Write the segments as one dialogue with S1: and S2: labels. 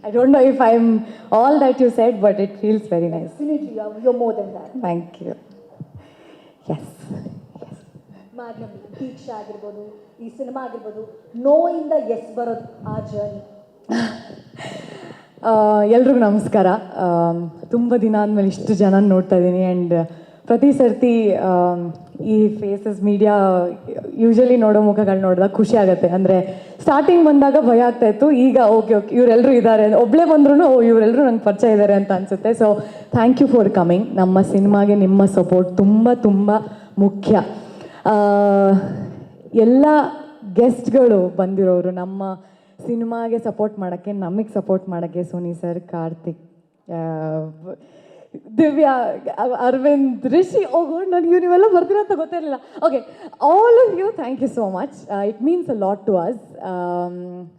S1: I don't know if I'm all that you said, but it feels very nice.
S2: Definitely, you're more than that.
S1: Thank you. Yes.
S2: ಮಾಗ್ನಮ್ ದೀಕ್ಷಾ ಆಗಿರ್ಬೋದು, ಈ cinema ಆಗಿರ್ಬೋದು, ನೋಯಿಂದ S ಬರೋದು ಆ journey.
S1: ಎಲ್ರಿಗೂ ನಮಸ್ಕಾರ. ತುಂಬ ದಿನ ಆದಮೇಲೆ ಇಷ್ಟು ಜನ ನೋಡ್ತಾ ಇದ್ದೀನಿ ಆ್ಯಂಡ್ ಪ್ರತಿ ಸರ್ತಿ ಈ ಫೇಸಸ್ ಮೀಡಿಯಾ ಯೂಶಲಿ ನೋಡೋ ಮುಖಗಳು ನೋಡಿದಾಗ ಖುಷಿ ಆಗುತ್ತೆ. ಅಂದರೆ ಸ್ಟಾರ್ಟಿಂಗ್ ಬಂದಾಗ ಭಯ ಆಗ್ತಾಯಿತ್ತು, ಈಗ ಓಕೆ ಇವರೆಲ್ಲರೂ ಇದ್ದಾರೆ, ಒಬ್ಬಳೇ ಬಂದ್ರೂ ಇವರೆಲ್ಲರೂ ನಂಗೆ ಪರಿಚಯ ಇದ್ದಾರೆ ಅಂತ ಅನಿಸುತ್ತೆ. So thank you for coming. ನಮ್ಮ ಸಿನಿಮಾಗೆ ನಿಮ್ಮ ಸಪೋರ್ಟ್ ತುಂಬ ತುಂಬ ಮುಖ್ಯ. ಎಲ್ಲ ಗೆಸ್ಟ್ಗಳು ಬಂದಿರೋರು ನಮ್ಮ ಸಿನಿಮಾಗೆ ಸಪೋರ್ಟ್ ಮಾಡೋಕ್ಕೆ, ನಮಗೆ ಸಪೋರ್ಟ್ ಮಾಡೋಕ್ಕೆ ಸೋನಿ ಸರ್, ಕಾರ್ತಿಕ್, ದಿವ್ಯಾ, ಅರವಿಂದ್, ರಿಷಿ, ಗೋಡ್ ನನಗೆ ನೀವೆಲ್ಲ ಬರ್ತೀರ ಅಂತ ಗೊತ್ತಿರಲಿಲ್ಲ. Okay, all of you, thank you so much. It means a lot to us.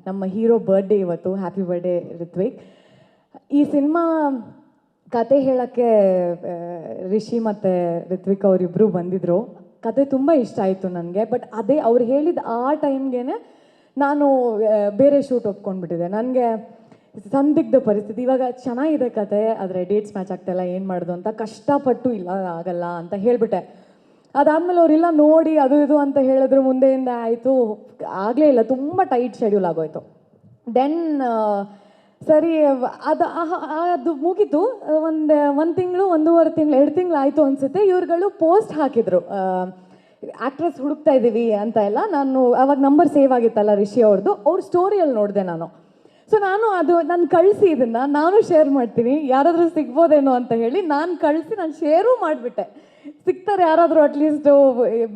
S1: ನಮ್ಮ ಹೀರೋ ಬರ್ಡೇ ಇವತ್ತು. Happy birthday Ritvik. ಈ ಸಿನಿಮಾ ಕತೆ ಹೇಳೋಕ್ಕೆ ರಿಷಿ ಮತ್ತು ರಿತ್ವಿಕ್ ಅವರಿಬ್ಬರು ಬಂದಿದ್ದರು. ಕತೆ ತುಂಬ ಇಷ್ಟ ಆಯಿತು ನನಗೆ. ಬಟ್ ಅದೇ ಅವ್ರು ಹೇಳಿದ ಆ ಟೈಮ್ಗೆ ನಾನು ಬೇರೆ ಶೂಟ್ ಒಪ್ಕೊಂಡ್ಬಿಟ್ಟಿದ್ದೆ. ನನಗೆ ಸಂದಿಗ್ಧ ಪರಿಸ್ಥಿತಿ, ಇವಾಗ ಚೆನ್ನಾಗಿದೆ ಕತೆ, ಆದರೆ ಡೇಟ್ಸ್ ಮ್ಯಾಚ್ ಆಗ್ತಾಯಿಲ್ಲ, ಏನು ಮಾಡೋದು ಅಂತ ಕಷ್ಟಪಟ್ಟು ಇಲ್ಲ ಆಗಲ್ಲ ಅಂತ ಹೇಳಿಬಿಟ್ಟೆ. ಅದಾದಮೇಲೆ ಅವರಿಲ್ಲ ನೋಡಿ ಅದು ಇದು ಅಂತ ಹೇಳಿದ್ರು, ಮುಂದೆಯಿಂದ ಆಯಿತು, ಆಗಲೇ ಇಲ್ಲ, ತುಂಬ ಟೈಟ್ ಶೆಡ್ಯೂಲ್ ಆಗೋಯ್ತು. ದೆನ್ ಸರಿ ಅದು ಮುಗೀತು. ಒಂದು ತಿಂಗಳು, 1.5 ತಿಂಗಳು, 2 ತಿಂಗಳು ಆಯಿತು ಅನಿಸುತ್ತೆ. ಇವ್ರುಗಳು ಪೋಸ್ಟ್ ಹಾಕಿದರು, ಆ್ಯಕ್ಟ್ರೆಸ್ ಹುಡುಕ್ತಾ ಇದ್ದೀವಿ ಅಂತ ಎಲ್ಲ. ನಾನು ಅವಾಗ ನಂಬರ್ ಸೇವ್ ಆಗಿತ್ತಲ್ಲ ರಿಷಿ ಅವ್ರದ್ದು, ಅವ್ರ ಸ್ಟೋರಿಯಲ್ಲಿ ನೋಡಿದೆ ನಾನು. ಸೊ ನಾನು ಕಳಿಸಿ ಇದನ್ನು ನಾನು ಶೇರ್ ಮಾಡ್ತೀನಿ, ಯಾರಾದರೂ ಸಿಗ್ಬೋದೇನೋ ಅಂತ ಹೇಳಿ ನಾನು ಕಳಿಸಿ ನಾನು ಶೇರೂ ಮಾಡಿಬಿಟ್ಟೆ. ಸಿಗ್ತಾರೆ ಯಾರಾದರೂ ಅಟ್ಲೀಸ್ಟು,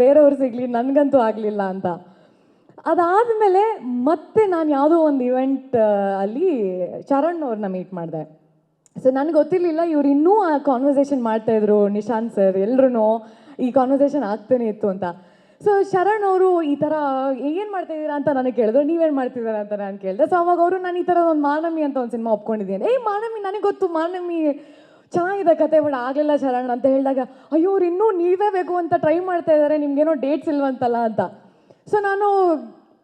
S1: ಬೇರೆಯವ್ರು ಸಿಗಲಿ, ನನಗಂತೂ ಆಗಲಿಲ್ಲ ಅಂತ. ಅದಾದಮೇಲೆ ಮತ್ತೆ ನಾನು ಯಾವುದೋ ಒಂದು ಇವೆಂಟ್ ಅಲ್ಲಿ ಚರಣ್ ಅವ್ರನ್ನ ಮೀಟ್ ಮಾಡಿದೆ. ಸೊ ನನಗೆ ಗೊತ್ತಿರಲಿಲ್ಲ ಇವ್ರು ಇನ್ನೂ ಆ ಕಾನ್ವರ್ಸೇಷನ್ ಮಾಡ್ತಾಯಿದ್ರು, ನಿಶಾಂತ್ ಸರ್ ಎಲ್ಲರೂ ಈ ಕಾನ್ವರ್ಸೇಷನ್ ಆಗ್ತಾನೆ ಇತ್ತು ಅಂತ. ಸೊ ಶರಣ್ ಅವರು ಈ ಥರ ಏನು ಮಾಡ್ತಾಯಿದ್ದೀರಾ ಅಂತ ನನಗೆ ಕೇಳಿದ್ರು, ನೀವೇನು ಮಾಡ್ತಿದ್ದೀರಾ ಅಂತ ನಾನು ಕೇಳಿದೆ. ಸೊ ಅವಾಗ ಅವರು ನಾನು ಈ ಥರ ಒಂದು ಮಾನಮಿ ಅಂತ ಒಂದು ಸಿನಿಮಾ ಒಪ್ಕೊಂಡಿದ್ದೀನಿ. ಮಾನಮಿ ನನಗೆ ಗೊತ್ತು, ಮಾನಮಿ ಚೆನ್ನಾಗಿದೆ ಕತೆ, ಬಟ್ ಆಗಲಿಲ್ಲ ಶರಣ್ ಅಂತ ಹೇಳಿದಾಗ, ಅಯ್ಯೋ ಅವ್ರು ಇನ್ನೂ ನೀವೇ ಬೇಕು ಅಂತ ಟ್ರೈ ಮಾಡ್ತಾ ಇದ್ದಾರೆ, ನಿಮ್ಗೇನೋ ಡೇಟ್ಸ್ ಇಲ್ವಂತಲ್ಲ ಅಂತ. ಸೊ ನಾನು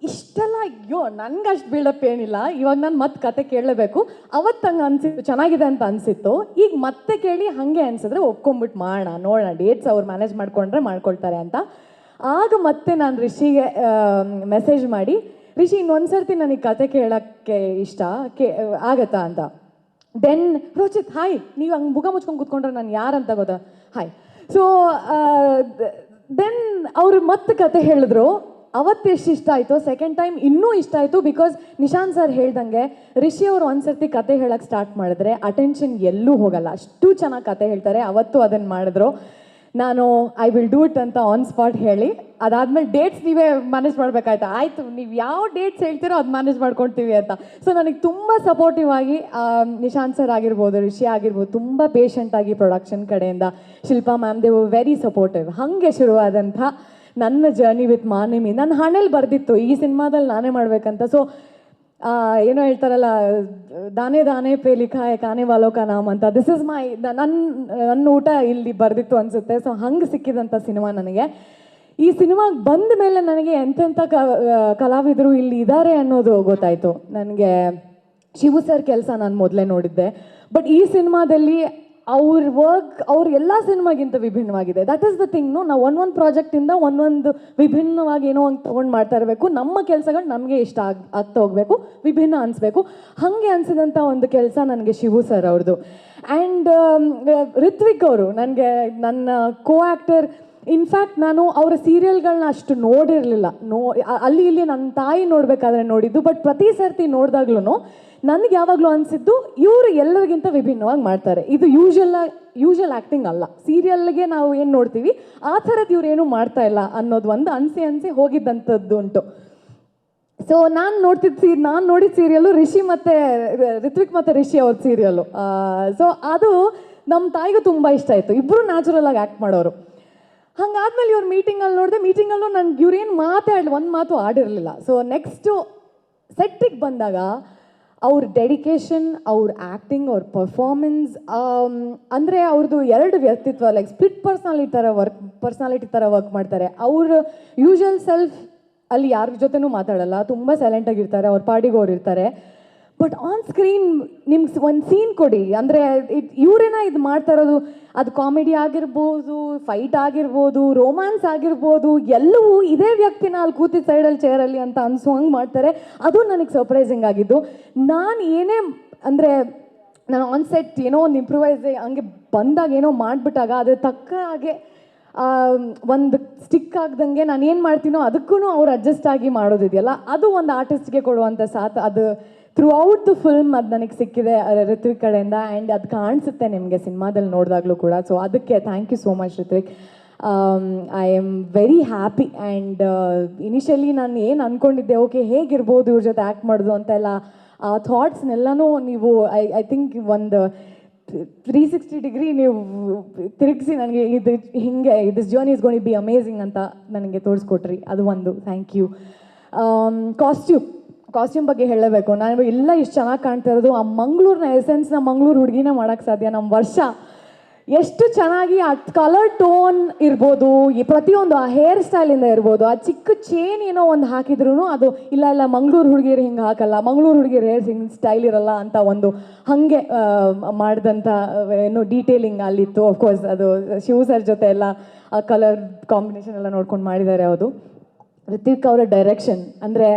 S1: ಇಷ್ಟೆಲ್ಲ ಅಯ್ಯೋ ನನಗೆ ಅಷ್ಟು ಬಿಲ್ಡಪ್ ಏನಿಲ್ಲ, ಇವಾಗ ನಾನು ಮತ್ತೆ ಕತೆ ಕೇಳಲೇಬೇಕು. ಅವತ್ತು ಹಂಗೆ ಅನಿಸಿತ್ತು, ಚೆನ್ನಾಗಿದೆ ಅಂತ ಅನಿಸಿತ್ತು. ಈಗ ಮತ್ತೆ ಕೇಳಿ ಹಾಗೆ ಅನಿಸಿದ್ರೆ ಒಪ್ಕೊಂಬಿಟ್ಟು ಮಾಡೋಣ, ನೋಡೋಣ, ಡೇಟ್ಸ್ ಅವ್ರು ಮ್ಯಾನೇಜ್ ಮಾಡ್ಕೊಂಡ್ರೆ ಮಾಡ್ಕೊಳ್ತಾರೆ ಅಂತ. ಆಗ ಮತ್ತೆ ನಾನು ರಿಷಿಗೆ ಮೆಸೇಜ್ ಮಾಡಿ, ರಿಷಿ ಇನ್ನೊಂದು ಸರ್ತಿ ನನಗೆ ಕತೆ ಕೇಳೋಕ್ಕೆ ಇಷ್ಟ, ಆಗತ್ತಾ ಅಂತ. ದೆನ್ ರೋಚಿತ್, ಹಾಯ್, ನೀವು ಹಂಗೆ ಮುಖ ಮುಚ್ಕೊಂಡು ಕೂತ್ಕೊಂಡ್ರೆ ನಾನು ಯಾರಂತ ಗೊತ್ತಾ, ಹಾಯ್. ಸೊ ದೆನ್ ಅವರು ಮತ್ತೆ ಕತೆ ಹೇಳಿದ್ರು. ಅವತ್ತು ಎಷ್ಟು ಇಷ್ಟ ಆಯಿತು, ಸೆಕೆಂಡ್ ಟೈಮ್ ಇನ್ನೂ ಇಷ್ಟ ಆಯಿತು. ಬಿಕಾಸ್ ನಿಶಾಂತ್ ಸರ್ ಹೇಳ್ದಂಗೆ ರಿಷಿ ಅವರು ಒಂದು ಸರ್ತಿ ಕತೆ ಹೇಳೋಕ್ಕೆ ಸ್ಟಾರ್ಟ್ ಮಾಡಿದ್ರೆ ಅಟೆನ್ಷನ್ ಎಲ್ಲೂ ಹೋಗಲ್ಲ, ಅಷ್ಟು ಚೆನ್ನಾಗಿ ಕತೆ ಹೇಳ್ತಾರೆ. ಅವತ್ತು ಅದನ್ನು ಮಾಡಿದ್ರು. ನಾನು ಐ ವಿಲ್ ಡೂ ಇಟ್ ಅಂತ ಆನ್ ಸ್ಪಾಟ್ ಹೇಳಿ, ಅದಾದಮೇಲೆ ಡೇಟ್ಸ್ ನೀವೇ ಮ್ಯಾನೇಜ್ ಮಾಡಬೇಕಾಯ್ತು. ಆಯಿತು, ನೀವು ಯಾವ ಡೇಟ್ಸ್ ಹೇಳ್ತೀರೋ ಅದು ಮ್ಯಾನೇಜ್ ಮಾಡ್ಕೊಳ್ತೀವಿ ಅಂತ. ಸೊ ನನಗೆ ತುಂಬ ಸಪೋರ್ಟಿವ್ ಆಗಿ ನಿಶಾಂತ್ ಸರ್ ಆಗಿರ್ಬೋದು, ರಿಷಿ ಆಗಿರ್ಬೋದು, ತುಂಬ ಪೇಷಂಟಾಗಿ ಪ್ರೊಡಕ್ಷನ್ ಕಡೆಯಿಂದ, Shilpa ma'am, they were very supportive. ಹಾಗೆ ಶುರುವಾದಂಥ ನನ್ನ ಜರ್ನಿ ವಿತ್ ಮಾನಮಿ. ನನ್ನ ಹಣೆಯಲ್ಲಿ ಬರೆದಿತ್ತು ಈ ಸಿನಿಮಾದಲ್ಲಿ ನಾನೇ ಮಾಡಬೇಕಂತ. ಸೊ ಏನೋ ಹೇಳ್ತಾರಲ್ಲ, ದಾನೆ ದಾನೆ ಪೇ ಲಿಖಾ ಹೈ ಕಾನೆ ವಾಲೋ ಕಾ ನಾಮ್ ಅಂತ, ದಿಸ್ ಇಸ್ ಮೈ ನನ್ನ ಊಟ ಇಲ್ಲಿ ಬರೆದಿತ್ತು ಅನಿಸುತ್ತೆ. ಸೊ ಹಂಗೆ ಸಿಕ್ಕಿದಂಥ ಸಿನಿಮಾ ನನಗೆ. ಈ ಸಿನಿಮಾಗೆ ಬಂದ ಮೇಲೆ ನನಗೆ ಎಂತೆಂಥ ಕಲಾವಿದರು ಇಲ್ಲಿ ಇದ್ದಾರೆ ಅನ್ನೋದು ಗೊತ್ತಾಯಿತು. ನನಗೆ ಶಿವು ಸರ್ ಕೆಲಸ ನಾನು ಮೊದಲೇ ನೋಡಿದ್ದೆ, ಬಟ್ ಈ ಸಿನಿಮಾದಲ್ಲಿ ಅವ್ರ ವರ್ಕ್ ಎಲ್ಲ ಸಿನಿಮಾಗಿಂತ ವಿಭಿನ್ನವಾಗಿದೆ. That is the thing. ನಾವು ಒಂದೊಂದು ಪ್ರಾಜೆಕ್ಟಿಂದ ಒಂದೊಂದು ವಿಭಿನ್ನವಾಗಿ ಏನೋ ಒಂದು ತೊಗೊಂಡು ಮಾಡ್ತಾ ಇರಬೇಕು. ನಮ್ಮ ಕೆಲಸಗಳು ನಮಗೆ ಇಷ್ಟ ಆಗ್ತಾ ಹೋಗಬೇಕು, ವಿಭಿನ್ನ ಅನಿಸ್ಬೇಕು. ಹಾಗೆ ಅನಿಸಿದಂಥ ಒಂದು ಕೆಲಸ ನನಗೆ ಶಿವು ಸರ್ ಅವ್ರದ್ದು. ಆ್ಯಂಡ್ ರಿತ್ವಿಕ್ ಅವರು ನನಗೆ ನನ್ನ ಕೋ ಆ್ಯಕ್ಟರ್. ಇನ್ಫ್ಯಾಕ್ಟ್ ನಾನು ಅವರ ಸೀರಿಯಲ್ಗಳನ್ನ ಅಷ್ಟು ನೋಡಿರಲಿಲ್ಲ. ಅಲ್ಲಿ ಇಲ್ಲಿ ನನ್ನ ತಾಯಿ ನೋಡಬೇಕಾದ್ರೆ ನೋಡಿದ್ದು. ಬಟ್ ಪ್ರತಿ ಸರ್ತಿ ನೋಡಿದಾಗ್ಲೂ ನನಗೆ ಯಾವಾಗಲೂ ಅನಿಸಿದ್ದು, ಇವರು ಎಲ್ಲರಿಗಿಂತ ವಿಭಿನ್ನವಾಗಿ ಮಾಡ್ತಾರೆ. ಇದು ಯೂಶಲ್ ಆ್ಯಕ್ಟಿಂಗ್ ಅಲ್ಲ, ಸೀರಿಯಲ್ಗೆ ನಾವು ಏನು ನೋಡ್ತೀವಿ ಆ ಥರದ್ದು ಇವ್ರು ಏನೂ ಮಾಡ್ತಾ ಇಲ್ಲ ಅನ್ನೋದು ಒಂದು ಅನಿಸಿ ಹೋಗಿದ್ದಂಥದ್ದು ಉಂಟು. ಸೊ ನಾನು ನೋಡಿದ ಸೀರಿಯಲ್ಲು ರಿತ್ವಿಕ್ ಮತ್ತು ರಿಷಿ ಅವ್ರ ಸೀರಿಯಲ್ಲು. ಸೊ ಅದು ನಮ್ಮ ತಾಯಿಗೂ ತುಂಬ ಇಷ್ಟ ಆಯಿತು. ಇಬ್ಬರು ನ್ಯಾಚುರಲ್ ಆಗಿ ಆ್ಯಕ್ಟ್ ಮಾಡೋರು. ಹಂಗಾದ್ಮೇಲೆ ಇವ್ರ ಮೀಟಿಂಗಲ್ಲಿ ನೋಡಿದೆ. ಮೀಟಿಂಗಲ್ಲೂ ನನಗೆ ಇವ್ರೇನು ಒಂದು ಮಾತು ಆಡಿರಲಿಲ್ಲ. ಸೊ ನೆಕ್ಸ್ಟು ಸೆಟ್ಟಿಗೆ ಬಂದಾಗ ಅವ್ರ ಡೆಡಿಕೇಶನ್, ಅವ್ರ ಆ್ಯಕ್ಟಿಂಗ್, ಅವ್ರ ಪರ್ಫಾರ್ಮೆನ್ಸ್, ಅಂದರೆ ಅವ್ರದ್ದು 2 ವ್ಯಕ್ತಿತ್ವ, ಲೈಕ್ ಸ್ಪ್ಲಿಟ್ ಪರ್ಸ್ನಾಲಿಟಿ ಥರ ವರ್ಕ್ ಮಾಡ್ತಾರೆ. ಅವ್ರ ಯೂಶುವಲ್ ಸೆಲ್ಫ್ ಅಲ್ಲಿ ಯಾರ ಜೊತೆನೂ ಮಾತಾಡಲ್ಲ, ತುಂಬ ಸೈಲೆಂಟಾಗಿರ್ತಾರೆ, ಅವ್ರ ಪಾಡಿಗೆ ಅವ್ರು ಇರ್ತಾರೆ. ಬಟ್ ಆನ್ ಸ್ಕ್ರೀನ್ ನಿಮ್ಗೆ ಒಂದು ಸೀನ್ ಕೊಡಿ ಅಂದರೆ ಇವರೇನ ಇದು ಮಾಡ್ತಾ ಇರೋದು, ಅದು ಕಾಮಿಡಿ ಆಗಿರ್ಬೋದು, ಫೈಟ್ ಆಗಿರ್ಬೋದು, ರೋಮ್ಯಾನ್ಸ್ ಆಗಿರ್ಬೋದು, ಎಲ್ಲವೂ ಇದೇ ವ್ಯಕ್ತಿನ ಅಲ್ಲಿ ಕೂತಿದ್ದ ಸೈಡಲ್ಲಿ ಚೇರಲ್ಲಿ ಅಂತ ಅನ್ಸೋ ಹಂಗೆ ಮಾಡ್ತಾರೆ. ಅದು ನನಗೆ ಸರ್ಪ್ರೈಸಿಂಗ್ ಆಗಿದ್ದು. ನಾನು ಏನೇ ಅಂದರೆ ನಾನು ಆನ್ ಸೆಟ್ ಏನೋ ಒಂದು ಇಂಪ್ರೂವೈಸ್ ಹಂಗೆ ಬಂದಾಗ ಏನೋ ಮಾಡಿಬಿಟ್ಟಾಗ ಅದ್ರ ತಕ್ಕ ಹಾಗೆ ಒಂದು ಸ್ಟಿಕ್ ಆಗ್ದಂಗೆ ನಾನು ಏನು ಮಾಡ್ತೀನೋ ಅದಕ್ಕೂ ಅವ್ರು ಅಡ್ಜಸ್ಟ್ ಆಗಿ ಮಾಡೋದಿದೆಯಲ್ಲ, ಅದು ಒಂದು ಆರ್ಟಿಸ್ಟ್ಗೆ ಕೊಡುವಂಥ ಸಾಥ್. ಅದು ಥ್ರೂ ಔಟ್ ದ ಫಿಲ್ಮ್ ಅದು ನನಗೆ ಸಿಕ್ಕಿದೆ ಋತ್ವಿಕ್ ಕಡೆಯಿಂದ. ಆ್ಯಂಡ್ ಅದು ಕಾಣಿಸುತ್ತೆ ನಿಮಗೆ ಸಿನಿಮಾದಲ್ಲಿ ನೋಡಿದಾಗಲೂ ಕೂಡ. ಸೊ ಅದಕ್ಕೆ thank you so much Ritvik. I am very happy. And initially ನಾನು ಏನು ಅಂದ್ಕೊಂಡಿದ್ದೆ, ಓಕೆ ಹೇಗಿರ್ಬೋದು ಇವ್ರ ಜೊತೆ ಆ್ಯಕ್ಟ್ ಮಾಡೋದು ಅಂತೆಲ್ಲ, ಆ ಥಾಟ್ಸ್ನೆಲ್ಲನೂ ನೀವು ಐ ಥಿಂಕ್ ಒಂದು 360 ಡಿಗ್ರಿ ನೀವು ತಿರುಗಿಸಿ ನನಗೆ ಇದು ಹಿಂಗೆ this journey is gonna be amazing ಅಂತ ನನಗೆ ತೋರಿಸ್ಕೊಟ್ರಿ. ಅದು ಒಂದು ಥ್ಯಾಂಕ್ ಯು. ಕಾಸ್ಟ್ಯೂಮ್ ಬಗ್ಗೆ ಹೇಳಬೇಕು. ನಾನು ಎಲ್ಲ ಇಷ್ಟು ಚೆನ್ನಾಗಿ ಕಾಣ್ತಾ ಇರೋದು ಆ ಮಂಗಳೂರಿನ ಎಸೆನ್ಸ್ನ ಮಂಗಳೂರು ಹುಡುಗಿನ ಮಾಡೋಕ್ಕೆ ಸಾಧ್ಯ. ನಮ್ಮ ವರ್ಷ ಎಷ್ಟು ಚೆನ್ನಾಗಿ ಆ ಕಲರ್ ಟೋನ್ ಇರ್ಬೋದು, ಈ ಪ್ರತಿಯೊಂದು ಆ ಹೇರ್ ಸ್ಟೈಲಿಂದ ಇರ್ಬೋದು, ಆ ಚಿಕ್ಕ ಚೇನ್ ಏನೋ ಒಂದು ಹಾಕಿದ್ರು ಅದು ಇಲ್ಲ ಮಂಗಳೂರು ಹುಡುಗಿರು ಹಿಂಗೆ ಹಾಕಲ್ಲ, ಮಂಗಳೂರು ಹುಡುಗಿರು ಹೇರ್ ಹಿಂಗೆ ಸ್ಟೈಲ್ ಇರಲ್ಲ ಅಂತ ಒಂದು ಹಾಗೆ ಮಾಡಿದಂಥ ಏನೋ ಡೀಟೇಲಿಂಗ್ ಅಲ್ಲಿತ್ತು. ಅಫ್ಕೋರ್ಸ್ ಅದು ಶಿವ ಸರ್ ಜೊತೆ ಎಲ್ಲ ಆ ಕಲರ್ ಕಾಂಬಿನೇಷನ್ ಎಲ್ಲ ನೋಡ್ಕೊಂಡು ಮಾಡಿದ್ದಾರೆ. ಅದು ಋತ್ವಿಕ್ ಅವರ ಡೈರೆಕ್ಷನ್ ಅಂದರೆ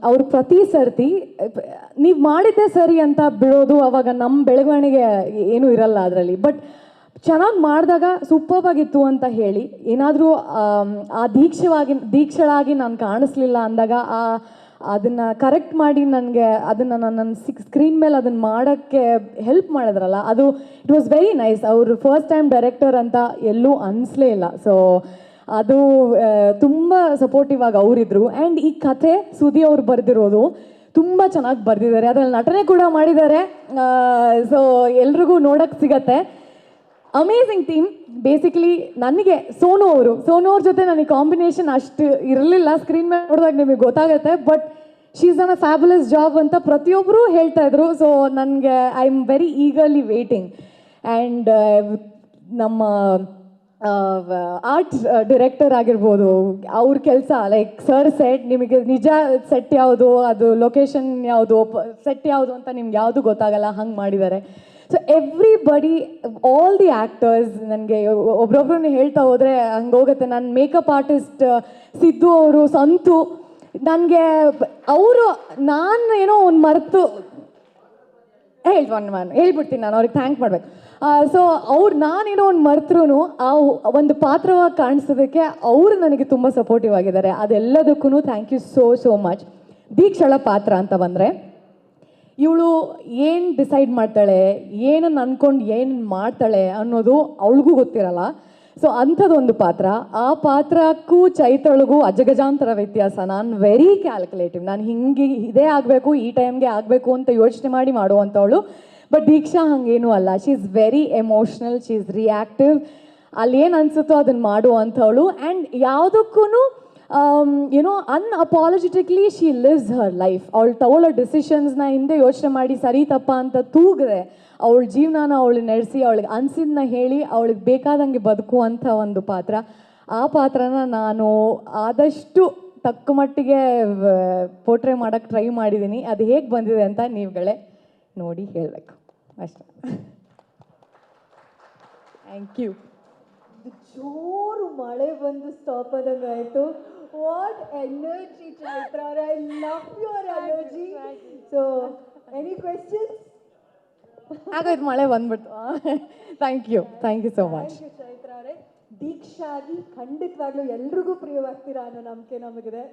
S1: ಅವ್ರು ಪ್ರತಿ ಸರ್ತಿ ನೀವು ಮಾಡಿದ್ದೆ ಸರಿ ಅಂತ ಬಿಡೋದು, ಅವಾಗ ನಮ್ಮ ಬೆಳವಣಿಗೆ ಏನೂ ಇರಲ್ಲ ಅದರಲ್ಲಿ. ಬಟ್ ಚೆನ್ನಾಗಿ ಮಾಡಿದಾಗ ಸೂಪರ್ಬ್ ಆಗಿತ್ತು ಅಂತ ಹೇಳಿ ಏನಾದರೂ ಆ ದೀಕ್ಷಳಾಗಿ ನಾನು ಕಾಣಿಸ್ಲಿಲ್ಲ ಅಂದಾಗ ಅದನ್ನು ಕರೆಕ್ಟ್ ಮಾಡಿ ನನಗೆ ಅದನ್ನು ನನ್ನ ಸ್ಕ್ರೀನ್ ಮೇಲೆ ಅದನ್ನು ಮಾಡೋಕ್ಕೆ ಹೆಲ್ಪ್ ಮಾಡಿದ್ರಲ್ಲ, ಅದು ಇಟ್ ವಾಸ್ ವೆರಿ ನೈಸ್. ಅವರು ಫಸ್ಟ್ ಟೈಮ್ ಡೈರೆಕ್ಟರ್ ಅಂತ ಎಲ್ಲೂ ಅನಿಸ್ಲೇ ಇಲ್ಲ. ಸೊ ಅದು ತುಂಬ ಸಪೋರ್ಟಿವ್ ಆಗಿ ಅವರಿದ್ರು. ಆ್ಯಂಡ್ ಈ ಕಥೆ ಸುದಿ ಅವ್ರು ಬರೆದಿರೋದು ತುಂಬ ಚೆನ್ನಾಗಿ ಬರೆದಿದ್ದಾರೆ, ಅದರಲ್ಲಿ ನಟನೆ ಕೂಡ ಮಾಡಿದ್ದಾರೆ. ಸೊ ಎಲ್ರಿಗೂ ನೋಡೋಕ್ಕೆ ಸಿಗತ್ತೆ. Amazing team. ಬೇಸಿಕಲಿ ನನಗೆ ಸೋನು ಅವ್ರ ಜೊತೆ ನನಗೆ ಕಾಂಬಿನೇಷನ್ ಅಷ್ಟು ಇರಲಿಲ್ಲ. ಸ್ಕ್ರೀನ್ ಮೇಲೆ ನೋಡಿದಾಗ ನಿಮಗೆ ಗೊತ್ತಾಗುತ್ತೆ. But she is an a fabulous job ಅಂತ ಪ್ರತಿಯೊಬ್ಬರು ಹೇಳ್ತಾ ಇದ್ರು. ಸೊ ನನಗೆ I am very eagerly waiting. And ನಮ್ಮ ಆರ್ಟ್ ಡೈರೆಕ್ಟರ್ ಆಗಿರ್ಬೋದು, ಅವ್ರ ಕೆಲಸ ಲೈಕ್ ಸರ್ ಸೆಟ್, ನಿಮಗೆ ನಿಜ ಸೆಟ್ ಯಾವುದು, ಅದು ಲೊಕೇಶನ್ ಯಾವುದು, ಸೆಟ್ ಯಾವುದು ಅಂತ ನಿಮ್ಗೆ ಯಾವುದು ಗೊತ್ತಾಗಲ್ಲ, ಹಂಗೆ ಮಾಡಿದ್ದಾರೆ. So everybody, all the actors, ನನಗೆ ಒಬ್ರೊಬ್ರನ್ನ ಹೇಳ್ತಾ ಹೋದರೆ ಹಂಗೆ ಹೋಗುತ್ತೆ. ನನ್ನ ಮೇಕಪ್ ಆರ್ಟಿಸ್ಟ್ ಸಿದ್ದು ಅವರು, ಸಂತು, ನನಗೆ ಅವರು ನಾನು ಏನೋ ಒಂದು ಮರೆತು ಹೇಳ್ಬಿಡ್ತೀನಿ, ನಾನು ಅವ್ರಿಗೆ ಥ್ಯಾಂಕ್ ಮಾಡ್ಬೇಕು. ಸೊ ನಾನೇನೋ ಒಂದು ಮರ್ತರೂ ಆ ಒಂದು ಪಾತ್ರವಾಗಿ ಕಾಣಿಸೋದಕ್ಕೆ ಅವರು ನನಗೆ ತುಂಬ ಸಪೋರ್ಟಿವ್ ಆಗಿದ್ದಾರೆ. ಅದೆಲ್ಲದಕ್ಕೂ ಥ್ಯಾಂಕ್ ಯು ಸೋ ಮಚ್. ದೀಕ್ಷಳ ಪಾತ್ರ ಅಂತ ಬಂದರೆ, ಇವಳು ಏನು ಡಿಸೈಡ್ ಮಾಡ್ತಾಳೆ, ಏನನ್ನು ಅಂದ್ಕೊಂಡು ಏನು ಮಾಡ್ತಾಳೆ ಅನ್ನೋದು ಅವಳಿಗೂ ಗೊತ್ತಿರಲ್ಲ. ಸೊ ಅಂಥದ್ದೊಂದು ಪಾತ್ರ. ಆ ಪಾತ್ರಕ್ಕೂ ಚೈತ್ರಳಿಗೂ ಅಜಗಜಾಂತರ ವ್ಯತ್ಯಾಸ. ನಾನು ವೆರಿ ಕ್ಯಾಲ್ಕುಲೇಟಿವ್, ನಾನು ಹಿಂಗೆ ಇದೇ ಆಗಬೇಕು, ಈ ಟೈಮ್ಗೆ ಆಗಬೇಕು ಅಂತ ಯೋಚನೆ ಮಾಡಿ ಮಾಡುವಂಥವಳು. ಬಟ್ ದೀಕ್ಷಾ ಹಂಗೇನೂ ಅಲ್ಲ. She is very emotional, she is reactive. ಅಲ್ಲಿ ಏನು ಅನಿಸುತ್ತೋ ಅದನ್ನು ಮಾಡುವಂಥವಳು. ಆ್ಯಂಡ್ ಯಾವುದಕ್ಕೂ ಏನೋ ಅನ್ಅಪಾಲಜೆಟಿಕ್ಲಿ ಶಿ ಲಿವ್ಸ್ ಹರ್ ಲೈಫ್. ಅವಳು ತಗೊಳ್ಳೋ ಡಿಸಿಷನ್ಸ್ನ ಹಿಂದೆ ಯೋಚನೆ ಮಾಡಿ ಸರಿ ತಪ್ಪ ಅಂತ ತೂಗದೆ ಅವಳ ಜೀವನನ ಅವಳು ನಡೆಸಿ, ಅವಳಿಗೆ ಅನಿಸಿದ್ದನ್ನ ಹೇಳಿ, ಅವಳಿಗೆ ಬೇಕಾದಂಗೆ ಬದುಕುವಂಥ ಒಂದು ಪಾತ್ರ. ಆ ಪಾತ್ರನ ನಾನು ಆದಷ್ಟು ತಕ್ಕ ಮಟ್ಟಿಗೆ ಪೋರ್ಟ್ರೇ ಮಾಡೋಕ್ಕೆ ಟ್ರೈ ಮಾಡಿದ್ದೀನಿ. ಅದು ಹೇಗೆ ಬಂದಿದೆ ಅಂತ ನೀವುಗಳೇ ನೋಡಿ ಹೇಳಬೇಕು ಅಷ್ಟೇ. Thank you.
S2: ಜೋರು ಮಳೆ ಬಂದು ಸ್ಟಾಪ್ ಆದಂಗೆ ಆಯಿತು. ವಾಟ್ ಎನರ್ಜಿ ಚೈತ್ರ ಅವರೇ, I love your energy. So any questions?
S1: ಆಗೋಯ್ತು, ಮಳೆ ಬಂದ್ಬಿಡ್ತು. Thank you so much.
S2: Thank you Chaitra ಅವರೇ. ದೀಕ್ಷಾಗಿ ಖಂಡಿತವಾಗ್ಲೂ ಎಲ್ರಿಗೂ ಪ್ರಿಯವಾಗ್ತೀರಾ ಅನ್ನೋ ನಂಬಿಕೆ ನಮಗಿದೆ.